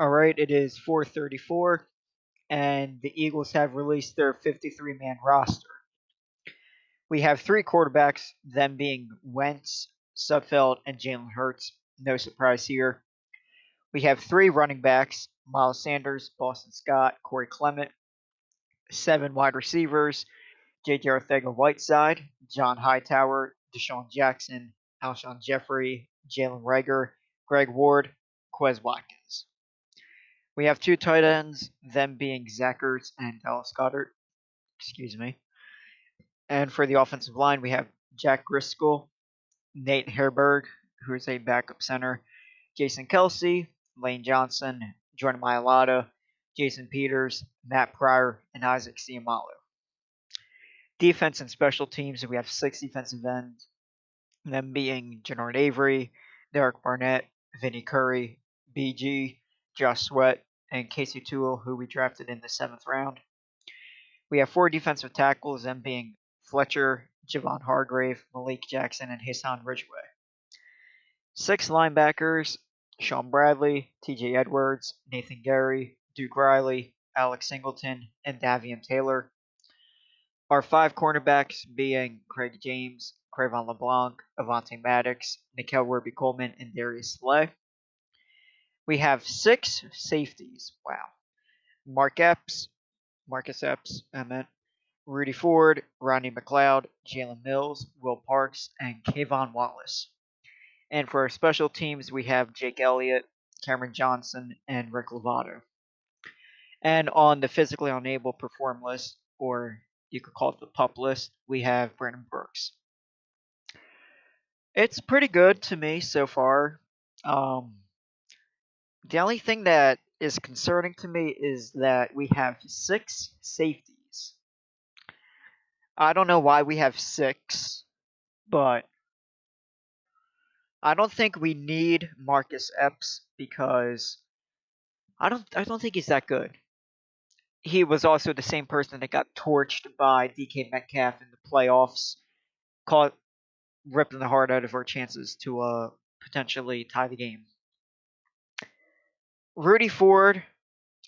All right, it is 4:34, and the Eagles have released their 53-man roster. We have three quarterbacks, them being Wentz, Sudfeld, and Jalen Hurts. No surprise here. We have three running backs, Miles Sanders, Boston Scott, Corey Clement. Seven wide receivers, J.J. Arcega-Whiteside, John Hightower, Deshaun Jackson, Alshon Jeffrey, Jalen Rager, Greg Ward, Quez Watkins. We have two tight ends, them being Zach Ertz and Dallas Goedert. Excuse me. And for the offensive line, we have Jack Driscoll, Nate Herberg, who is a backup center, Jason Kelsey, Lane Johnson, Jordan Mailata, Jason Peters, Matt Pryor, and Isaac Seumalo. Defense and special teams, we have six defensive ends, them being Jannard Avery, Derek Barnett, Vinny Curry, BG, Josh Sweat, and Casey Toole, who we drafted in the seventh round. We have four defensive tackles, them being Fletcher, Javon Hargrave, Malik Jackson, and Hassan Ridgeway. Six linebackers, Sean Bradley, TJ Edwards, Nathan Gary, Duke Riley, Alex Singleton, and Davian Taylor. Our five cornerbacks being Craig James, Cravon LeBlanc, Avante Maddox, Nikel Ruby Coleman, and Darius Slay. We have six safeties. Wow. Marcus Epps, Rudy Ford, Rodney McLeod, Jalen Mills, Will Parks, and Kayvon Wallace. And for our special teams, we have Jake Elliott, Cameron Johnson, and Rick Lovato. And on the physically unable perform list, or you could call it the pup list, we have Brandon Brooks. It's pretty good to me so far. The only thing that is concerning to me is that we have six safeties. I don't know why we have six, but I don't think we need Marcus Epps because I don't think he's that good. He was also the same person that got torched by DK Metcalf in the playoffs, caught ripping the heart out of our chances to potentially tie the game. Rudy Ford,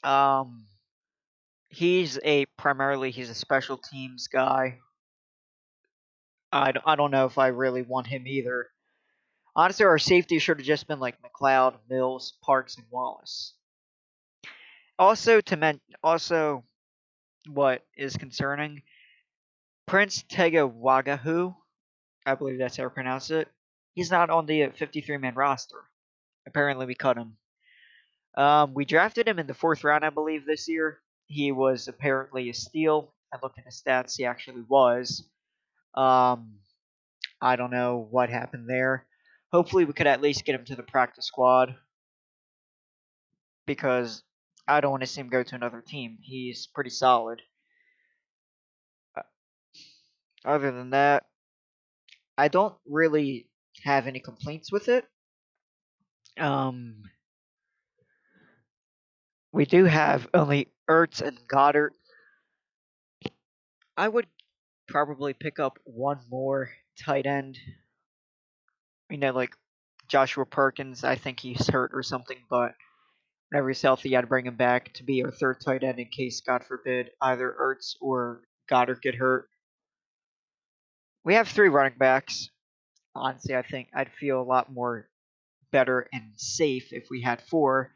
um, he's a special teams guy. I don't know if I really want him either. Honestly, our safety should have just been like McLeod, Mills, Parks, and Wallace. Also, what is concerning, Prince Tega Wagahu, I believe that's how I pronounce it. He's not on the 53-man roster. Apparently, we cut him. We drafted him in the fourth round, I believe, this year. He was apparently a steal. I looked at his stats. He actually was. Um, I don't know what happened there. Hopefully, we could at least get him to the practice squad because I don't want to see him go to another team. He's pretty solid. Uh, Other than that, I don't really have any complaints with it. Um, we do have only Ertz and Goddard. I would probably pick up one more tight end. Like Joshua Perkins. I think he's hurt or something, but whenever he's healthy, I'd bring him back to be our third tight end in case, God forbid, either Ertz or Goddard get hurt. We have three running backs. Honestly, I think I'd feel a lot more better and safe if we had four.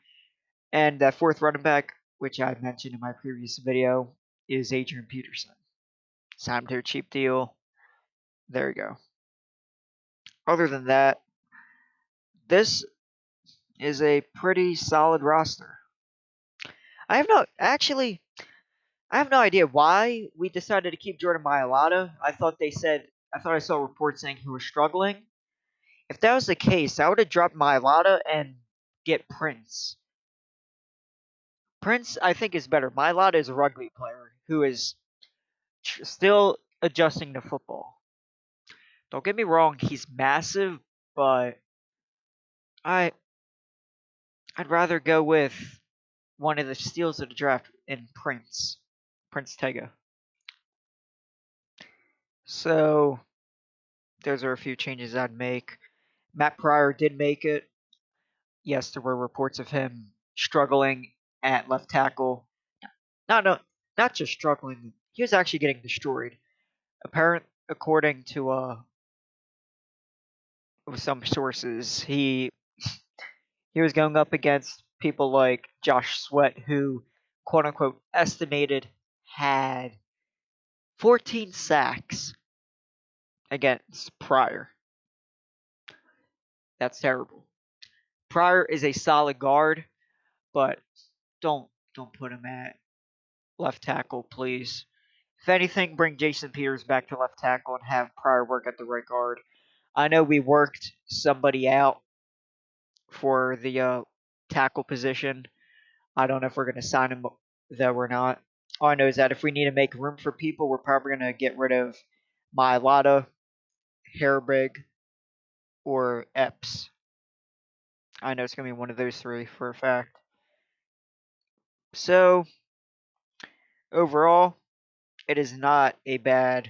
And that fourth running back, which I mentioned in my previous video, is Adrian Peterson. Signed to a cheap deal. There you go. Other than that, this is a pretty solid roster. I have no actually I have no idea why we decided to keep Jordan Mailata. I thought I saw reports saying he was struggling. If that was the case, I would have dropped Mailata and get Prince. Prince, I think, is better. Mailata is a rugby player who is still adjusting to football. Don't get me wrong, he's massive, but I I'd rather go with one of the steals of the draft in Prince Tega. So those are a few changes I'd make. Matt Pryor did make it. Yes, there were reports of him struggling at left tackle. Not no, not just struggling. He was actually getting destroyed. According to some sources, he was going up against people like Josh Sweat, who quote unquote estimated had 14 sacks against Pryor. That's terrible. Pryor is a solid guard, but don't put him at left tackle, please. If anything, bring Jason Peters back to left tackle and have Pryor work at the right guard. I know we worked somebody out for the tackle position. I don't know if we're going to sign him though or not. All I know is that if we need to make room for people, we're probably going to get rid of Mailata, Herbig, or Epps. I know it's going to be one of those three for a fact. So, overall, it is not a bad.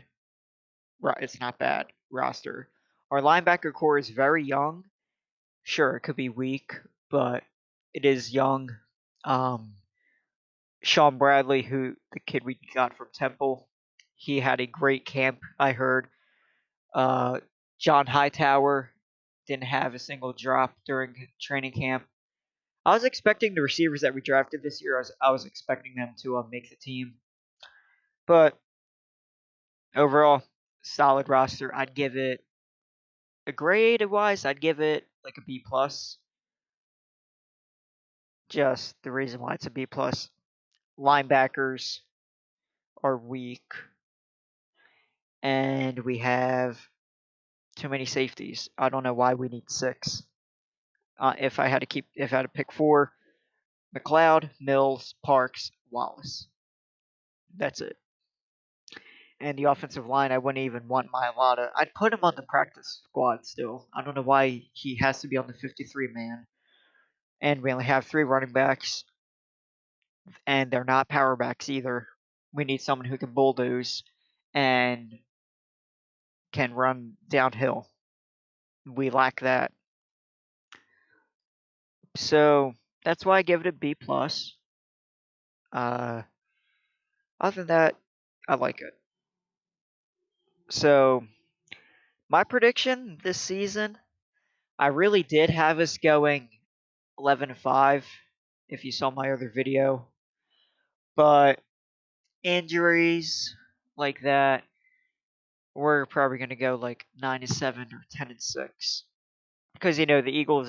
It's not bad roster. Our linebacker core is very young. Sure, it could be weak, but it is young. Um, Sean Bradley, who the kid we got from Temple, he had a great camp. I heard. John Hightower didn't have a single drop during training camp. I was expecting the receivers that we drafted this year. I was expecting them to make the team, but overall, solid roster. I'd give it a grade wise. I'd give it like a B plus. Just the reason why it's a B plus. Linebackers are weak, and we have too many safeties. I don't know why we need 6. If I had to pick 4, McLeod, Mills, Parks, Wallace. That's it. And the offensive line, I wouldn't even want Mailata. I'd put him on the practice squad still. I don't know why he has to be on the 53 man. And we only have 3 running backs, and they're not power backs either. We need someone who can bulldoze and can run downhill. We lack that. So that's why I give it a B plus. Other than that, I like it. So my prediction this season, I really did have us going 11-5. If you saw my other video, but injuries like that, we're probably going to go like 9-7 or 10-6. Because the Eagles,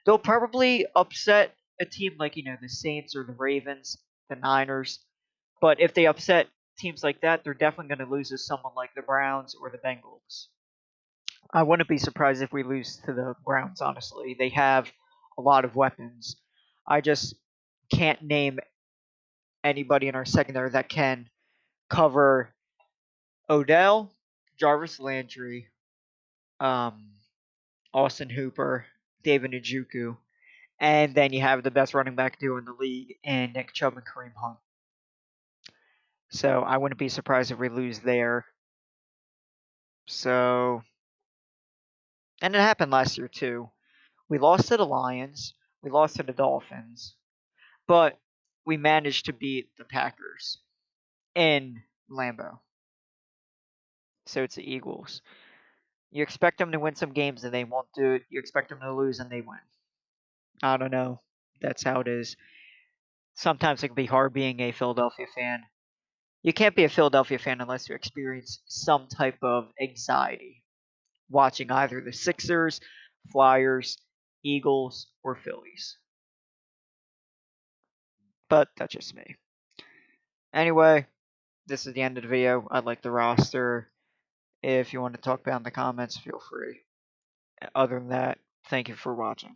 they'll probably upset a team like the Saints or the Ravens, the Niners. But if they upset teams like that, they're definitely going to lose to someone like the Browns or the Bengals. I wouldn't be surprised if we lose to the Browns. Honestly, they have a lot of weapons. I just can't name anybody in our secondary that can cover Odell, Jarvis Landry, um, Austin Hooper, David Njoku, and then you have the best running back duo in the league in Nick Chubb and Kareem Hunt. So I wouldn't be surprised if we lose there. So, and it happened last year too. We lost to the Lions, we lost to the Dolphins, but we managed to beat the Packers in Lambeau. So it's the Eagles. You expect them to win some games and they won't do it. You expect them to lose and they win. I don't know. That's how it is. Sometimes it can be hard being a Philadelphia fan. You can't be a Philadelphia fan unless you experience some type of anxiety watching either the Sixers, Flyers, Eagles, or Phillies. But that's just me. Anyway, this is the end of the video. I like the roster. If you want to talk about in the comments, feel free. Other than that, thank you for watching.